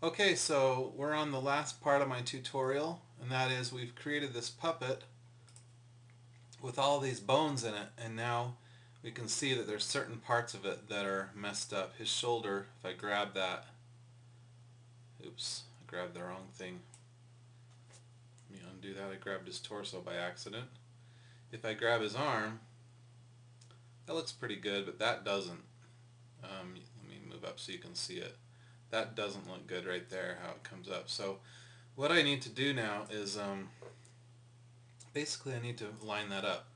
Okay, so we're on the last part of my tutorial, and that is we've created this puppet with all these bones in it, and now we can see that there's certain parts of it that are messed up. His shoulder, if I grab that, oops, I grabbed the wrong thing. Let me undo that. I grabbed his torso by accident. If I grab his arm, that looks pretty good, but that doesn't. Let me move up so you can see it. That doesn't look good right there, how it comes up. So what I need to do now is basically I need to line that up.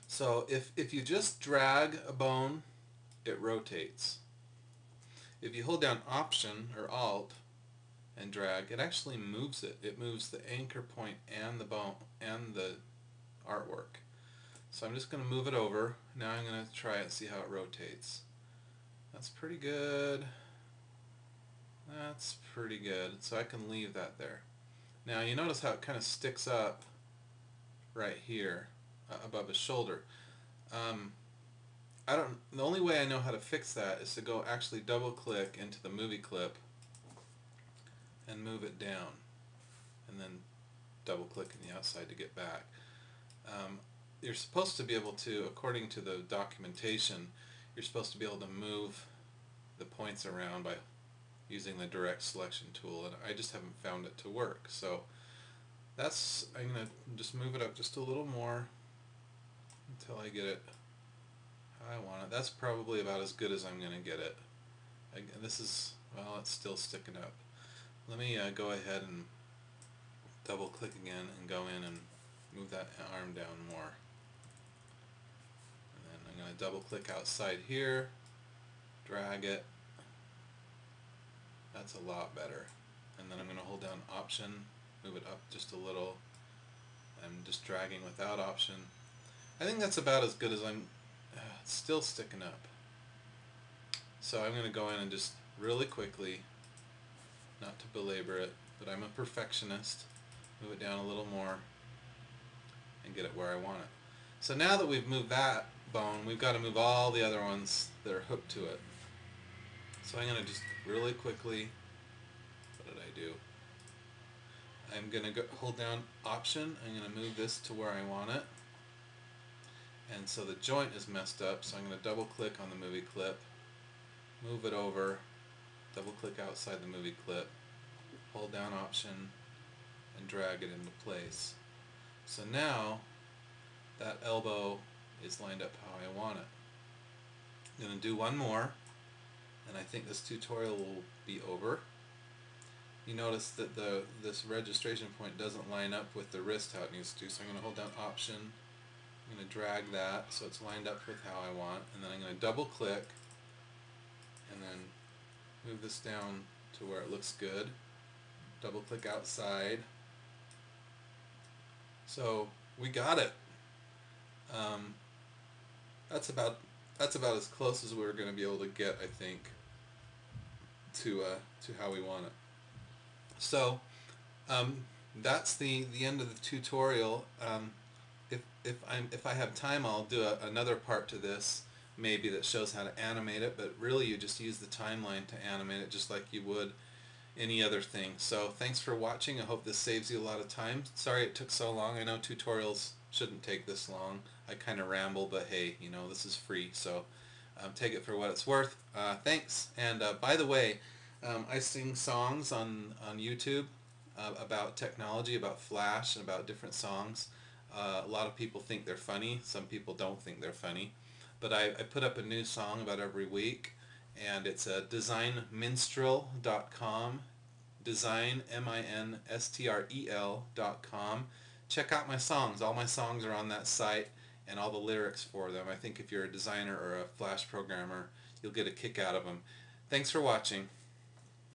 So if you just drag a bone, it rotates. If you hold down Option or Alt and drag, it actually moves it. It moves the anchor point and the bone and the artwork. So I'm just going to move it over. Now I'm going to try it and see how it rotates. That's pretty good. That's pretty good. So I can leave that there. Now you notice how it kind of sticks up right here above his shoulder. The only way I know how to fix that is to go actually double click into the movie clip and move it down, and then double click in the outside to get back. You're supposed to be able to, according to the documentation, you're supposed to be able to move the points around by using the direct selection tool, and I just haven't found it to work. So I'm going to just move it up just a little more until I get it how I want it. That's probably about as good as I'm going to get it. This is, well, it's still sticking up. Let me go ahead and double click again and go in and move that arm down more. And then I'm going to double click outside here, drag it. That's a lot better. And then I'm going to hold down Option, move it up just a little. I'm just dragging without Option. I think that's about as good as it's still sticking up. So I'm going to go in and just really quickly, not to belabor it, but I'm a perfectionist, move it down a little more and get it where I want it. So now that we've moved that bone, we've got to move all the other ones that are hooked to it. So I'm going to just really quickly, what did I do? I'm going to hold down Option, I'm going to move this to where I want it. And so the joint is messed up, so I'm going to double click on the movie clip, move it over, double click outside the movie clip, hold down Option, and drag it into place. So now that elbow is lined up how I want it. I'm going to do one more, and I think this tutorial will be over. You notice that this registration point doesn't line up with the wrist how it needs to, so I'm going to hold down Option, I'm going to drag that so it's lined up with how I want, and then I'm going to double click and then move this down to where it looks good. Double click outside. So we got it. That's about as close as we're going to be able to get, I think, to how we want it. So that's the end of the tutorial. If I have time, I'll do another part to this, maybe, that shows how to animate it, but really you just use the timeline to animate it just like you would any other thing. So thanks for watching. I hope this saves you a lot of time. Sorry it took so long. I know tutorials shouldn't take this long. I kind of ramble, but hey, you know, this is free, so take it for what it's worth. Thanks. And by the way, I sing songs on YouTube about technology, about Flash, and about different songs. A lot of people think they're funny. Some people don't think they're funny. But I put up a new song about every week, and it's designminstrel.com, design, minstrel.com. Check out my songs. All my songs are on that site, and all the lyrics for them. I think if you're a designer or a Flash programmer, you'll get a kick out of them. Thanks for watching.